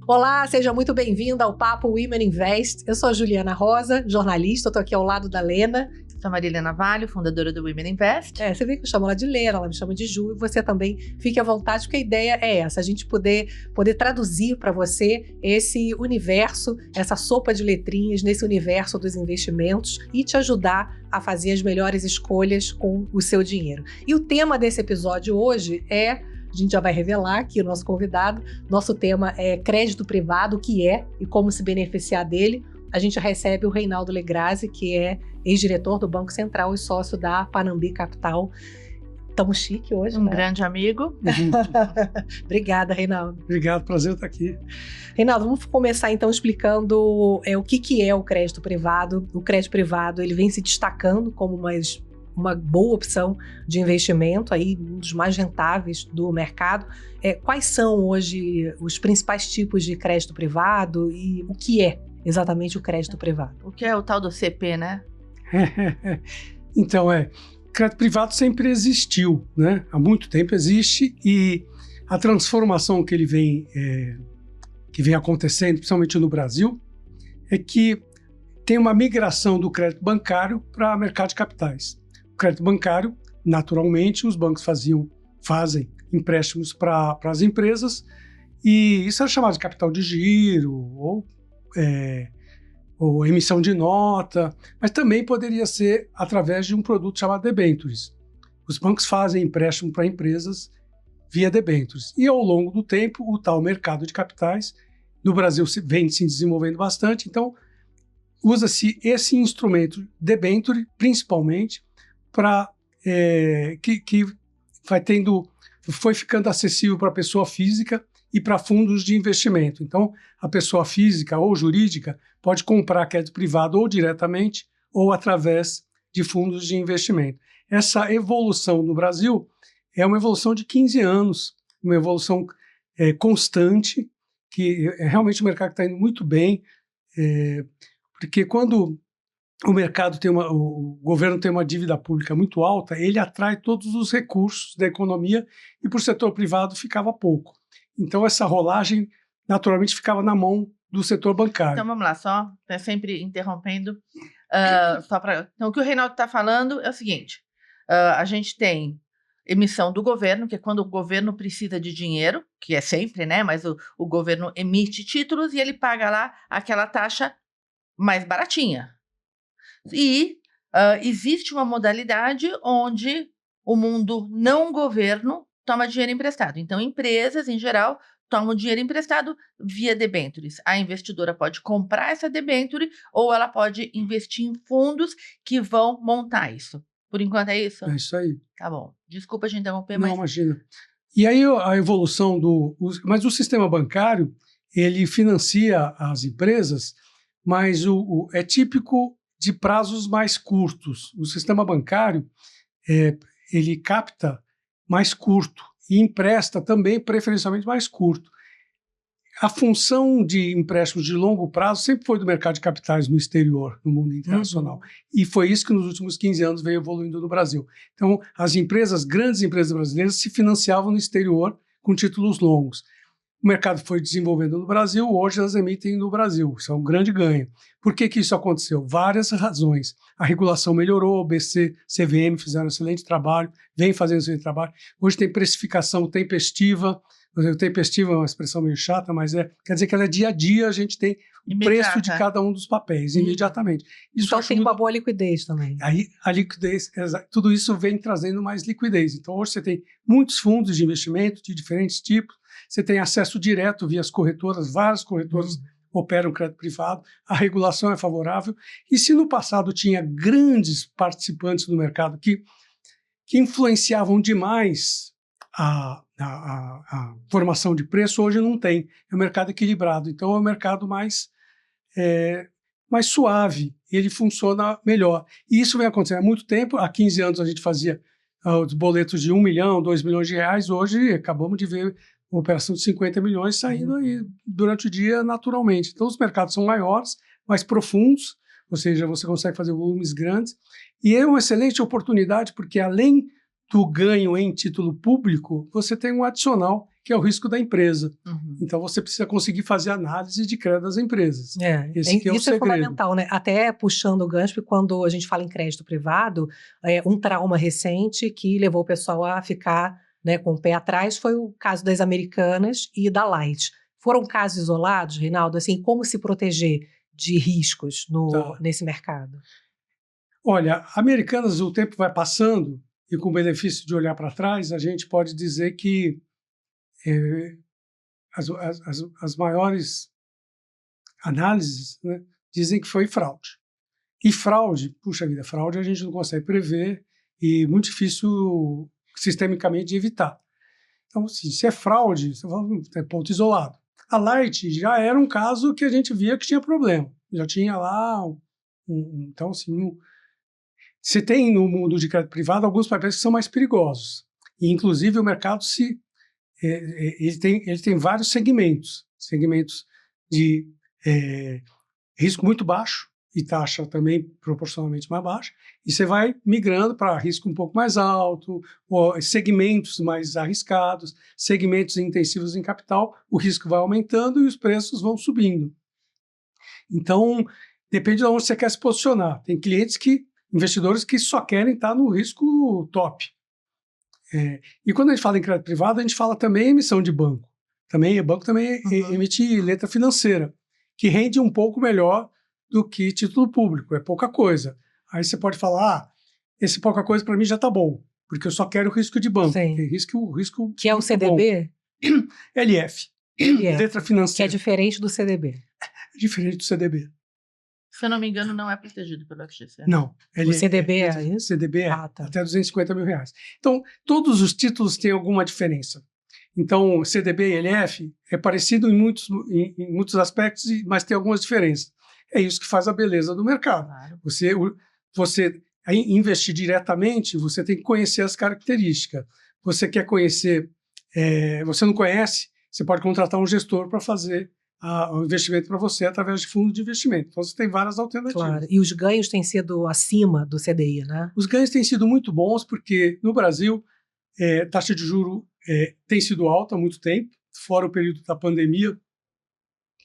Olá, seja muito bem-vinda ao Papo Women Invest. Eu sou a Juliana Rosa, jornalista, estou aqui ao lado da Lena. Sou a Marília Navalho, fundadora do Women Invest. Você vê que eu chamo ela de Lena, ela me chama de Ju, e você também fique à vontade, porque a ideia é essa, a gente poder traduzir para você esse universo, essa sopa de letrinhas nesse universo dos investimentos e te ajudar a fazer as melhores escolhas com o seu dinheiro. E o tema desse episódio hoje a gente já vai revelar aqui o nosso convidado. Nosso tema é crédito privado, o que é e como se beneficiar dele. A gente recebe o Reinaldo Legrazi, que é ex-diretor do Banco Central e sócio da Panambi Capital. Estamos chique hoje, né? Grande amigo. Obrigada, Reinaldo. Obrigado, prazer estar aqui. Reinaldo, vamos começar então explicando o que é o crédito privado. O crédito privado ele vem se destacando como uma boa opção de investimento, aí, um dos mais rentáveis do mercado. Quais são hoje os principais tipos de crédito privado e o que é exatamente o crédito privado? O que é o tal do CP, né? Então, crédito privado sempre existiu, né? Há muito tempo existe, e a transformação que ele que vem acontecendo, principalmente no Brasil, é que tem uma migração do crédito bancário para o mercado de capitais. O crédito bancário, naturalmente, os bancos fazem empréstimos para as empresas, e isso era chamado de capital de giro ou emissão de nota, mas também poderia ser através de um produto chamado debêntures. Os bancos fazem empréstimo para empresas via debêntures. E ao longo do tempo, o tal mercado de capitais no Brasil vem se desenvolvendo bastante, então usa-se esse instrumento debênture, principalmente, que foi ficando acessível para a pessoa física e para fundos de investimento. Então, a pessoa física ou jurídica pode comprar crédito privado ou diretamente ou através de fundos de investimento. Essa evolução no Brasil é uma evolução de 15 anos, uma evolução constante, que realmente o mercado está indo muito bem, porque quando o governo tem uma dívida pública muito alta, ele atrai todos os recursos da economia e para o setor privado ficava pouco. Então essa rolagem naturalmente ficava na mão do setor bancário. Então vamos lá, só sempre interrompendo. Então o que o Reinaldo está falando é o seguinte, a gente tem emissão do governo, que é quando o governo precisa de dinheiro, que é sempre, né? Mas o governo emite títulos e ele paga lá aquela taxa mais baratinha. E existe uma modalidade onde o mundo não governo toma dinheiro emprestado. Então, empresas, em geral, tomam dinheiro emprestado via debêntures. A investidora pode comprar essa debênture ou ela pode investir em fundos que vão montar isso. Por enquanto é isso? É isso aí. Tá bom. Desculpa te interromper, mas... Não, imagina. E aí a evolução Mas o sistema bancário, ele financia as empresas, mas é típico de prazos mais curtos. O sistema bancário, ele capta mais curto e empresta também preferencialmente mais curto. A função de empréstimos de longo prazo sempre foi do mercado de capitais no exterior, no mundo internacional. E foi isso que nos últimos 15 anos veio evoluindo no Brasil. Então, grandes empresas brasileiras se financiavam no exterior com títulos longos. O mercado foi desenvolvendo no Brasil, hoje elas emitem no Brasil. Isso é um grande ganho. Por que isso aconteceu? Várias razões. A regulação melhorou, o BC, CVM fizeram um excelente trabalho, vem fazendo um excelente trabalho. Hoje tem precificação tempestiva. Tempestiva é uma expressão meio chata, mas quer dizer que ela é dia a dia, a gente tem o preço de cada um dos papéis, imediatamente. Isso então tem uma boa liquidez também. Aí a liquidez, tudo isso vem trazendo mais liquidez. Então hoje você tem muitos fundos de investimento de diferentes tipos, você tem acesso direto via as corretoras, várias corretoras operam crédito privado, a regulação é favorável, e se no passado tinha grandes participantes do mercado que influenciavam demais a formação de preço, hoje não tem. É um mercado equilibrado, então é um mercado mais suave, ele funciona melhor. E isso vem acontecendo há muito tempo. Há 15 anos a gente fazia os boletos de 1 milhão, 2 milhões de reais, hoje acabamos de ver uma operação de 50 milhões saindo aí durante o dia naturalmente. Então os mercados são maiores, mais profundos, ou seja, você consegue fazer volumes grandes, e é uma excelente oportunidade porque além do ganho em título público, você tem um adicional que é o risco da empresa. Uhum. Então, você precisa conseguir fazer análise de crédito das empresas. Esse que é o isso é segredo. fundamental, né? Até puxando o gancho, quando a gente fala em crédito privado, um trauma recente que levou o pessoal a ficar, né, com o pé atrás foi o caso das Americanas e da Light. Foram casos isolados, Reinaldo? Assim, como se proteger de riscos nesse mercado? Olha, Americanas, o tempo vai passando e com o benefício de olhar para trás, a gente pode dizer que as maiores análises, né, dizem que foi fraude. E fraude, puxa vida, fraude a gente não consegue prever e muito difícil sistemicamente de evitar. Então, assim, se é fraude, você fala, é ponto isolado. A Light já era um caso que a gente via que tinha problema. Já tinha lá então, assim, você tem no mundo de crédito privado alguns papéis que são mais perigosos. E, inclusive, o mercado ele tem vários segmentos de risco muito baixo e taxa também proporcionalmente mais baixa, e você vai migrando para risco um pouco mais alto, ou segmentos mais arriscados, segmentos intensivos em capital, o risco vai aumentando e os preços vão subindo. Então, depende de onde você quer se posicionar. Tem investidores que só querem estar no risco top. E quando a gente fala em crédito privado, a gente fala também em emissão de banco. Banco também emite letra financeira, que rende um pouco melhor do que título público, é pouca coisa. Aí você pode falar, esse pouca coisa para mim já está bom, porque eu só quero o risco de banco. Risco que é o CDB? LF, letra financeira. Que é diferente do CDB. É diferente do CDB. Se eu não me engano, não é protegido pelo FGC. Não. O CDB é isso? CDB é até R$250 mil. Então, todos os títulos têm alguma diferença. Então, CDB e LF é parecido em muitos aspectos, mas tem algumas diferenças. É isso que faz a beleza do mercado. Claro. Você investir diretamente, você tem que conhecer as características. Você quer conhecer, você não conhece, você pode contratar um gestor para fazer o investimento para você através de fundos de investimento. Então, você tem várias alternativas. Claro. E os ganhos têm sido acima do CDI, né? Os ganhos têm sido muito bons, porque no Brasil, taxa de juros tem sido alta há muito tempo, fora o período da pandemia,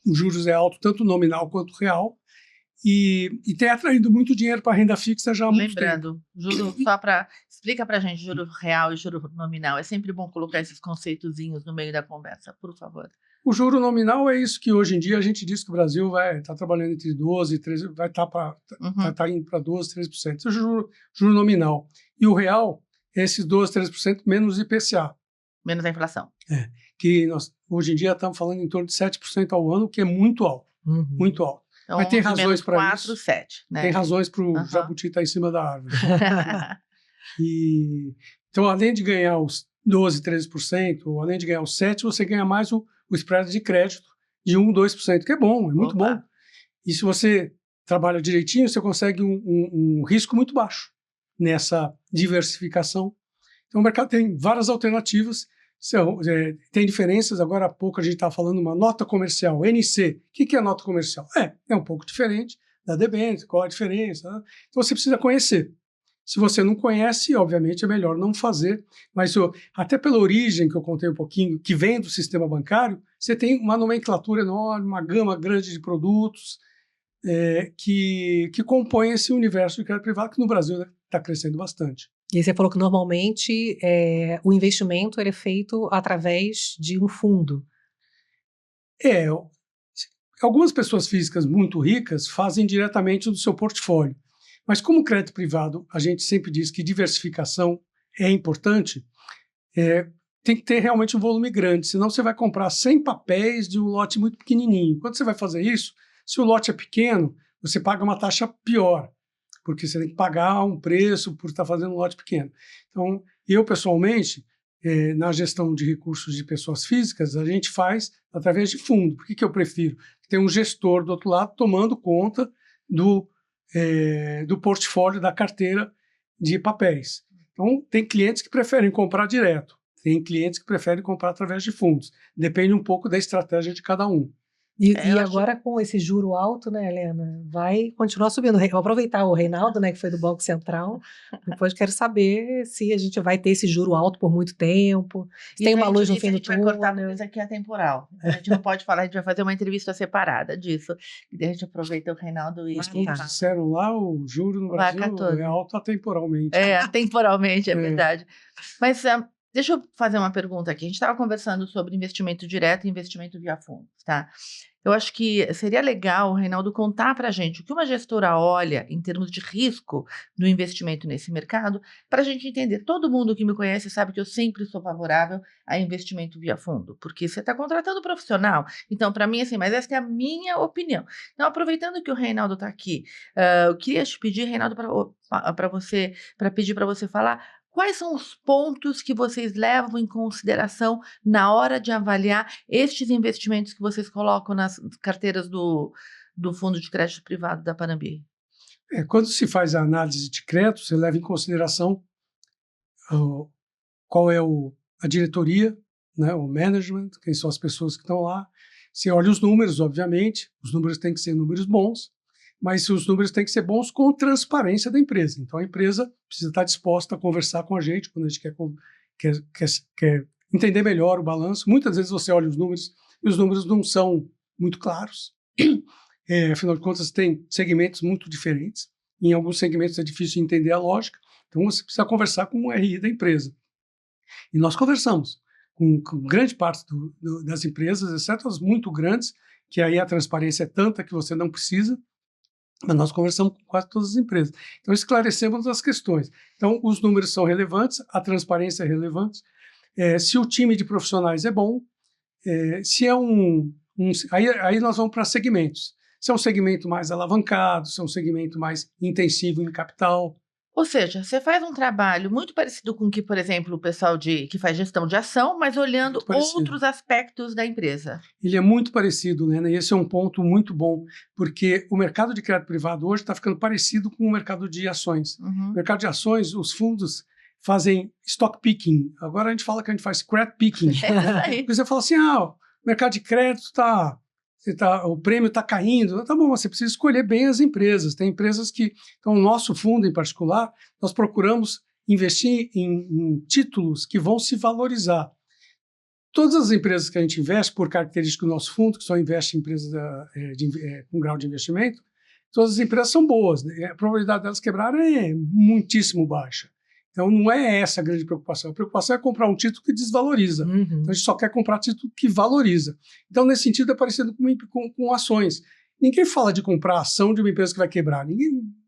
os juros é alto tanto nominal quanto real, e tem atraído muito dinheiro para a renda fixa já há muito tempo. Lembrando, juro, explica para a gente juro real e juro nominal. É sempre bom colocar esses conceitozinhos no meio da conversa, por favor. O juro nominal é isso que hoje em dia a gente diz que o Brasil vai estar trabalhando entre 12% e 13%, vai estar indo para 12%, 13%. Isso é o juro nominal. E o real é esses 12%, 13% menos IPCA. Menos a inflação. Que nós, hoje em dia, estamos falando em torno de 7% ao ano, que é muito alto. Muito alto. Então, mas tem razões para isso. 7, né? Tem razões para o jabuti estar em cima da árvore. Então, além de ganhar os 12%, 13%, ou além de ganhar os 7%, você ganha mais o spread de crédito de 1%, 2%, que é bom, é muito bom. E se você trabalha direitinho, você consegue um risco muito baixo nessa diversificação. Então, o mercado tem várias alternativas. Tem diferenças. Agora há pouco a gente estava falando uma nota comercial, NC. O que é nota comercial? É um pouco diferente da debênture, qual a diferença? Né? Então você precisa conhecer. Se você não conhece, obviamente é melhor não fazer, mas até pela origem que eu contei um pouquinho, que vem do sistema bancário, você tem uma nomenclatura enorme, uma gama grande de produtos que compõem esse universo de crédito privado que no Brasil está crescendo bastante. E você falou que normalmente o investimento ele é feito através de um fundo. Algumas pessoas físicas muito ricas fazem diretamente do seu portfólio. Mas como crédito privado, a gente sempre diz que diversificação é importante, tem que ter realmente um volume grande, senão você vai comprar 100 papéis de um lote muito pequenininho. Quando você vai fazer isso, se o lote é pequeno, você paga uma taxa pior, porque você tem que pagar um preço por estar fazendo um lote pequeno. Então, eu pessoalmente, na gestão de recursos de pessoas físicas, a gente faz através de fundo. Por que eu prefiro? Tem um gestor do outro lado tomando conta do portfólio, da carteira de papéis. Então, tem clientes que preferem comprar direto, tem clientes que preferem comprar através de fundos. Depende um pouco da estratégia de cada um. E agora com esse juro alto, né, Helena, vai continuar subindo. Vou aproveitar o Reinaldo, né, que foi do Banco Central. Depois quero saber se a gente vai ter esse juro alto por muito tempo. Se tem uma luz no fim do túnel. A gente vai cortar, porque isso aqui é temporal. A gente não pode falar, a gente vai fazer uma entrevista separada disso. E daí a gente aproveita o Reinaldo e... Mas como disseram lá, o juro no Brasil é alto atemporalmente. Atemporalmente, é verdade. Mas... deixa eu fazer uma pergunta aqui. A gente estava conversando sobre investimento direto e investimento via fundos, tá? Eu acho que seria legal o Reinaldo contar para a gente o que uma gestora olha em termos de risco do investimento nesse mercado, para a gente entender. Todo mundo que me conhece sabe que eu sempre sou favorável a investimento via fundo, porque você está contratando profissional. Então, para mim, assim, mas essa é a minha opinião. Então, aproveitando que o Reinaldo está aqui, eu queria te pedir, Reinaldo, para pedir para você falar. Quais são os pontos que vocês levam em consideração na hora de avaliar estes investimentos que vocês colocam nas carteiras do Fundo de Crédito Privado da Panambir? Quando se faz a análise de crédito, você leva em consideração qual é a diretoria, né, o management, quem são as pessoas que estão lá. Você olha os números, obviamente, os números têm que ser números bons, mas os números têm que ser bons com transparência da empresa. Então, a empresa precisa estar disposta a conversar com a gente quando a gente quer entender melhor o balanço. Muitas vezes você olha os números e os números não são muito claros. Afinal de contas, tem segmentos muito diferentes. Em alguns segmentos é difícil entender a lógica. Então, você precisa conversar com o RI da empresa. E nós conversamos com grande parte das empresas, exceto as muito grandes, que aí a transparência é tanta que você não precisa. Mas nós conversamos com quase todas as empresas. Então, esclarecemos as questões. Então, os números são relevantes, a transparência é relevante. Se o time de profissionais é bom, se é aí nós vamos para segmentos. Se é um segmento mais alavancado, se é um segmento mais intensivo em capital. Ou seja, você faz um trabalho muito parecido com o que, por exemplo, o pessoal que faz gestão de ação, mas olhando outros aspectos da empresa. Ele é muito parecido, né? E esse é um ponto muito bom, porque o mercado de crédito privado hoje está ficando parecido com o mercado de ações. Uhum. O mercado de ações, os fundos fazem stock picking. Agora a gente fala que a gente faz credit picking. Porque você fala assim, o mercado de crédito o prêmio está caindo. Tá bom, você precisa escolher bem as empresas. Tem empresas que... Então, o nosso fundo em particular, nós procuramos investir em títulos que vão se valorizar. Todas as empresas que a gente investe, por característica do nosso fundo, que só investe em empresas com grau de investimento, todas as empresas são boas, né? A probabilidade delas quebrarem é muitíssimo baixa. Então, não é essa a grande preocupação. A preocupação é comprar um título que desvaloriza. Uhum. Então, a gente só quer comprar título que valoriza. Então, nesse sentido, é parecido com ações. Ninguém fala de comprar ação de uma empresa que vai quebrar.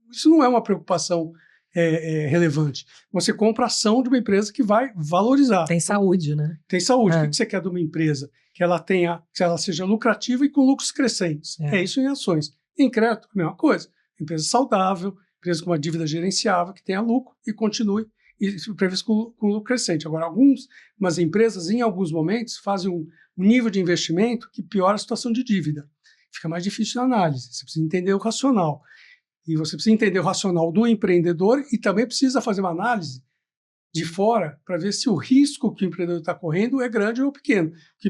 Isso não é uma preocupação relevante. Você compra ação de uma empresa que vai valorizar. Tem saúde, né? Tem saúde. O que você quer de uma empresa? Que ela seja lucrativa e com lucros crescentes. É isso em ações. Em crédito, a mesma coisa. Empresa saudável, empresa com uma dívida gerenciável, que tenha lucro e continue previsto com lucro crescente. Agora, algumas empresas, em alguns momentos, fazem um nível de investimento que piora a situação de dívida. Fica mais difícil a análise. Você precisa entender o racional. E você precisa entender o racional do empreendedor e também precisa fazer uma análise de fora para ver se o risco que o empreendedor está correndo é grande ou pequeno. Porque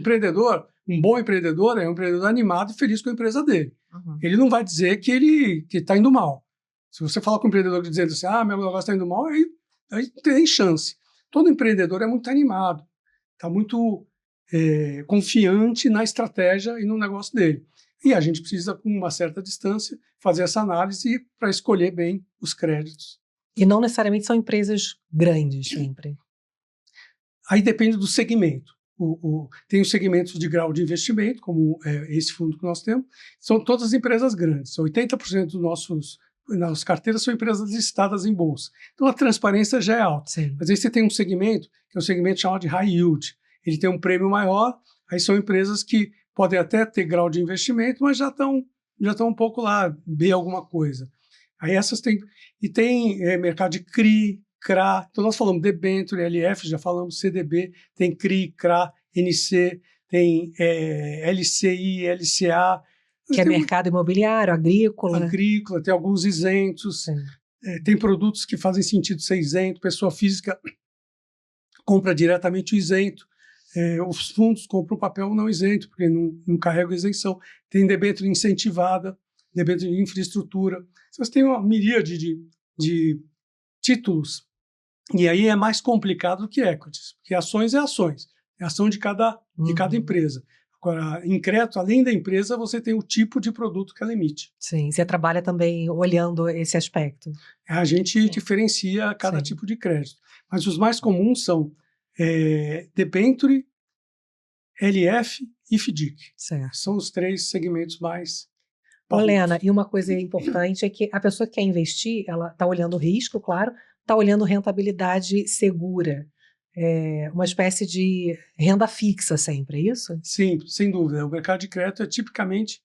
um bom empreendedor é um empreendedor animado e feliz com a empresa dele. Uhum. Ele não vai dizer que ele está indo mal. Se você falar com o empreendedor dizendo assim, meu negócio está indo mal, aí tem chance. Todo empreendedor é muito animado, está muito confiante na estratégia e no negócio dele. E a gente precisa, com uma certa distância, fazer essa análise para escolher bem os créditos. E não necessariamente são empresas grandes sempre. Aí depende do segmento. Tem os segmentos de grau de investimento, como esse fundo que nós temos, são todas as empresas grandes. 80% dos nossas carteiras são empresas listadas em bolsa. Então a transparência já é alta. Sim. Mas aí você tem um segmento, que é um segmento chamado de high yield. Ele tem um prêmio maior, aí são empresas que podem até ter grau de investimento, mas já estão um pouco lá, B alguma coisa. Aí essas tem... E tem mercado de CRI, CRA. Então nós falamos debênture, LF, já falamos CDB, tem CRI, CRA, NC, tem LCI, LCA... Que é mercado imobiliário, agrícola. Agrícola, tem alguns isentos. Tem produtos que fazem sentido ser isento. Pessoa física compra diretamente o isento. os fundos compram papel não isento, porque não carregam isenção. Tem debênture incentivada, debênture de infraestrutura. Você tem uma miríade de títulos, e aí é mais complicado do que equities, porque ações é ações, é ação de cada empresa. Agora, em crédito, além da empresa, você tem o tipo de produto que ela emite. Sim, você trabalha também olhando esse aspecto. A gente diferencia cada tipo de crédito. Mas os mais comuns são debênture, LF e FDIC. Certo. São os 3 segmentos mais... Lena, e uma coisa importante é que a pessoa que quer investir, ela está olhando o risco, claro, está olhando rentabilidade segura. Uma espécie de renda fixa sempre, é isso? Sim, sem dúvida. O mercado de crédito é tipicamente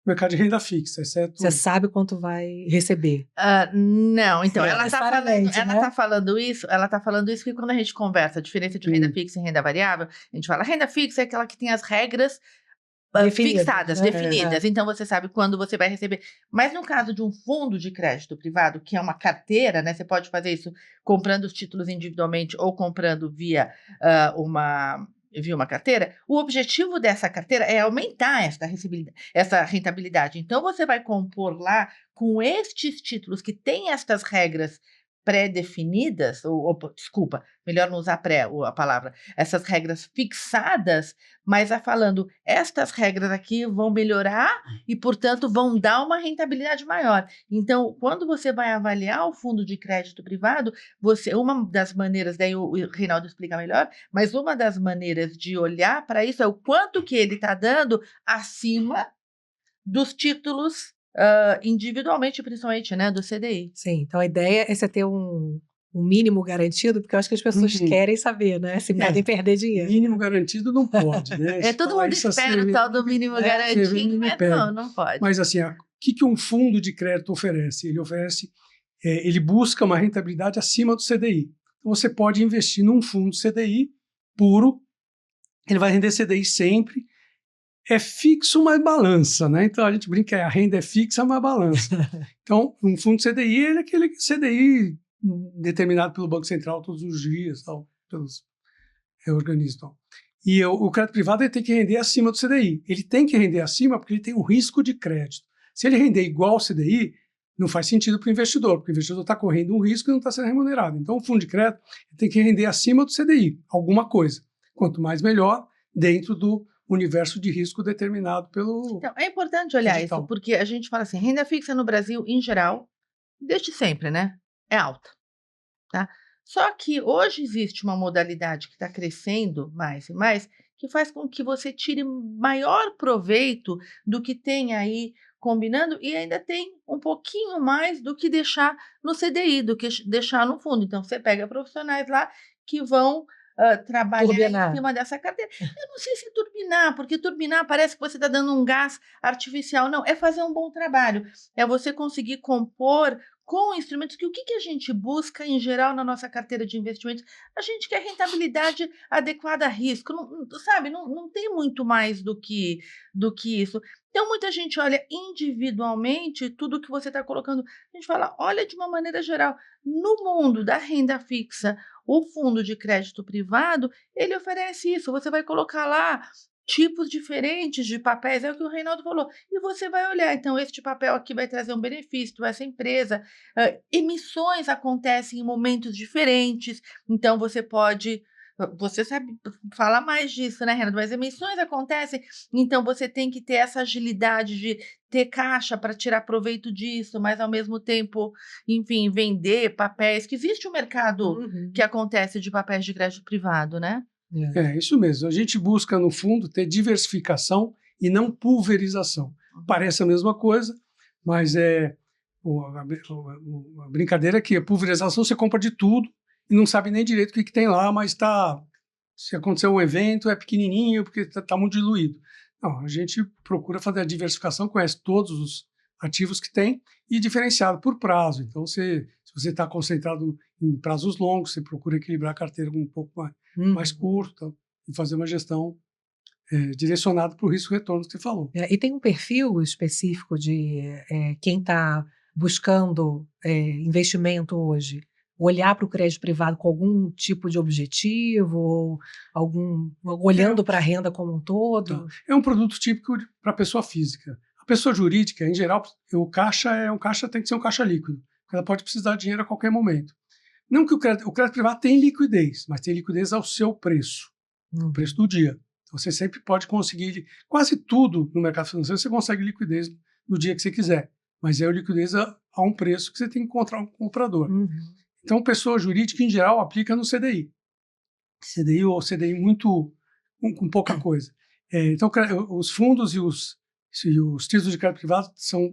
mercado de renda fixa, exceto... Você sabe quanto vai receber. Não, então, ela está falando isso porque quando a gente conversa a diferença de renda fixa e renda variável, a gente fala, renda fixa é aquela que tem as regras fixadas, definidas. Então, você sabe quando você vai receber. Mas no caso de um fundo de crédito privado, que é uma carteira, né? Você pode fazer isso comprando os títulos individualmente ou comprando via uma carteira. O objetivo dessa carteira é aumentar essa rentabilidade. Então, você vai compor lá com estes títulos que têm estas regras pré-definidas, desculpa, melhor não usar a palavra, essas regras fixadas, mas falando, estas regras aqui vão melhorar e, portanto, vão dar uma rentabilidade maior. Então, quando você vai avaliar o fundo de crédito privado, uma das maneiras, daí o Reinaldo explica melhor, mas uma das maneiras de olhar para isso é o quanto que ele está dando acima dos títulos individualmente, principalmente, né, do CDI. Sim, então a ideia é você ter um mínimo garantido, porque eu acho que as pessoas querem saber, né, se podem perder dinheiro. Mínimo garantido não pode, né? Todo mundo espera o tal do mínimo garantido, mas não pode. Mas assim, o que um fundo de crédito oferece? Ele busca uma rentabilidade acima do CDI. Então você pode investir num fundo CDI puro, ele vai render CDI sempre, é fixo, mas balança, né? Então a gente brinca, a renda é fixa, mas balança. Então, um fundo CDI, ele é aquele CDI determinado pelo Banco Central todos os dias, tal, pelos organismos. Tal. E o crédito privado ele tem que render acima do CDI. Ele tem que render acima porque ele tem um risco de crédito. Se ele render igual ao CDI, não faz sentido para o investidor, porque o investidor está correndo um risco e não está sendo remunerado. Então, o fundo de crédito tem que render acima do CDI, alguma coisa. Quanto mais melhor, dentro do universo de risco determinado pelo... Então, é importante olhar digital. Isso, porque a gente fala assim, renda fixa no Brasil, em geral, desde sempre, né? É alta, tá? Só que hoje existe uma modalidade que está crescendo mais e mais, que faz com que você tire maior proveito do que tem aí combinando e ainda tem um pouquinho mais do que deixar no CDI, do que deixar no fundo. Então, você pega profissionais lá que vão... trabalhar em cima dessa carteira. Eu não sei se turbinar, porque turbinar parece que você está dando um gás artificial. Não, é fazer um bom trabalho. É você conseguir compor com instrumentos que o que a gente busca em geral na nossa carteira de investimentos? A gente quer rentabilidade adequada a risco. Não tem muito mais do que isso. Então, muita gente olha individualmente tudo que você está colocando. A gente fala, olha de uma maneira geral. No mundo da renda fixa, o fundo de crédito privado, ele oferece isso. Você vai colocar lá tipos diferentes de papéis, é o que o Reinaldo falou. E você vai olhar, então, este papel aqui vai trazer um benefício para essa empresa. Emissões acontecem em momentos diferentes, então você pode... Você sabe falar mais disso, né, Renato? Mas emissões acontecem, então você tem que ter essa agilidade de ter caixa para tirar proveito disso, mas ao mesmo tempo, enfim, vender papéis, que existe um mercado que acontece de papéis de crédito privado, né? É isso mesmo. A gente busca, no fundo, ter diversificação e não pulverização. Parece a mesma coisa, mas a brincadeira é que a pulverização você compra de tudo, e não sabe nem direito o que tem lá, mas se acontecer um evento, é pequenininho, porque está muito diluído. Não, a gente procura fazer a diversificação, conhece todos os ativos que tem e diferenciado por prazo. Então, se você está concentrado em prazos longos, você procura equilibrar a carteira com um pouco mais curto e fazer uma gestão direcionada para o risco-retorno que você falou. E tem um perfil específico de quem está buscando investimento hoje? olhar para o crédito privado com algum tipo de objetivo, olhando para a renda como um todo? É um produto típico para a pessoa física. A pessoa jurídica, em geral, o caixa tem que ser um caixa líquido, porque ela pode precisar de dinheiro a qualquer momento. Não que o crédito privado tem liquidez, mas tem liquidez ao seu preço, o preço do dia. Você sempre pode conseguir, quase tudo no mercado financeiro você consegue liquidez no dia que você quiser, mas é a liquidez a um preço que você tem que encontrar um comprador. Então, pessoa jurídica, em geral, aplica no CDI. CDI ou CDI muito, com pouca coisa. Então, os fundos e os títulos de crédito privado são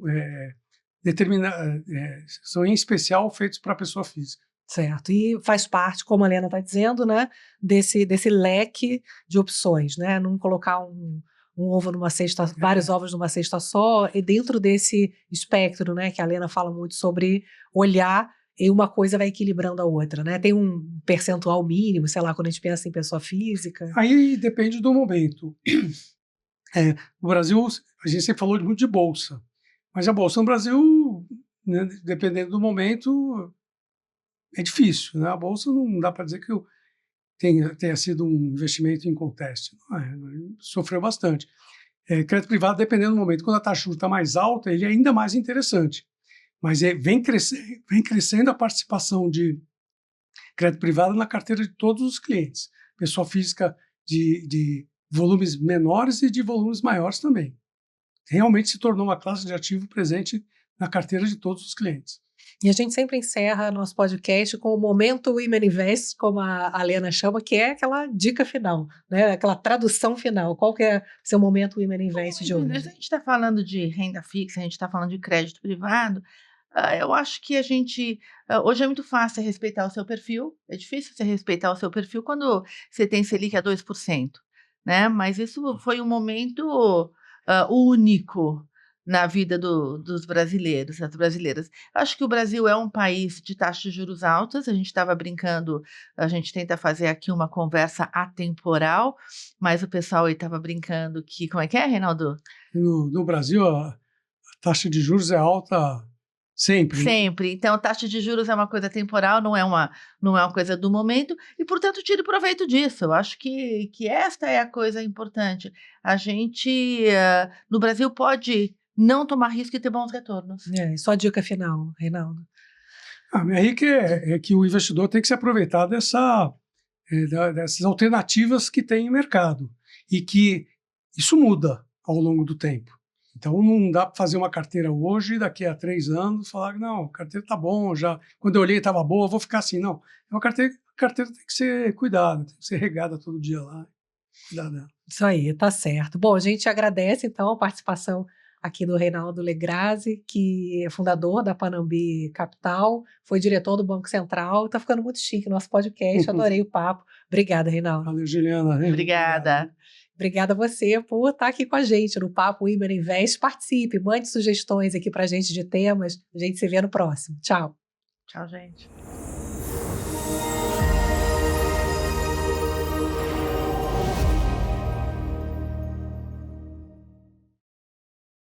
em especial feitos para a pessoa física. Certo, e faz parte, como a Lena está dizendo, né, desse leque de opções, né, não colocar um ovo numa cesta, vários ovos numa cesta só, e dentro desse espectro, né, que a Lena fala muito sobre olhar e uma coisa vai equilibrando a outra, né, tem um percentual mínimo, sei lá, quando a gente pensa em pessoa física. Aí depende do momento. No Brasil, a gente sempre falou muito de bolsa, mas a bolsa no Brasil, né, dependendo do momento, é difícil, né? A bolsa não dá para dizer que tenha sido um investimento em conteste. Sofreu bastante. Crédito privado, dependendo do momento, quando a taxa de juros está mais alta, ele é ainda mais interessante. Mas vem crescendo a participação de crédito privado na carteira de todos os clientes. Pessoa física de volumes menores e de volumes maiores também. Realmente se tornou uma classe de ativo presente na carteira de todos os clientes. E a gente sempre encerra nosso podcast com o momento Women Invest, como a Lena chama, que é aquela dica final, né? Aquela tradução final. Qual que é o seu momento Women Invest de hoje? A gente está falando de renda fixa, a gente está falando de crédito privado. Eu acho que hoje é muito fácil respeitar o seu perfil, é difícil você respeitar o seu perfil quando você tem Selic a 2%, né? Mas isso foi um momento único na vida dos brasileiros, das brasileiras. Acho que o Brasil é um país de taxas de juros altas, a gente estava brincando, a gente tenta fazer aqui uma conversa atemporal, mas o pessoal aí estava brincando que, como é que é, Reinaldo? No Brasil, a taxa de juros é alta sempre. Sempre. Então, taxa de juros é uma coisa temporal, não é uma coisa do momento, e, portanto, tire proveito disso. Eu acho que esta é a coisa importante. A gente, no Brasil, pode não tomar risco e ter bons retornos. Só a dica final, Reinaldo. Aí é que o investidor tem que se aproveitar dessas alternativas que tem no mercado e que isso muda ao longo do tempo. Então não dá para fazer uma carteira hoje e daqui a 3 anos falar que não, a carteira está bom, já quando eu olhei estava boa, vou ficar assim. Não, a carteira tem que ser cuidada, tem que ser regada todo dia lá. Cuidar dela. Isso aí, tá certo. Bom, a gente agradece então a participação aqui do Reinaldo Legrazi, que é fundador da Panambi Capital, foi diretor do Banco Central, está ficando muito chique nosso podcast, adorei o papo. Obrigada, Reinaldo. Valeu, Juliana. Obrigada. Obrigada a você por estar aqui com a gente no Papo Women Invest. Participe, mande sugestões aqui para a gente de temas. A gente se vê no próximo. Tchau. Tchau, gente.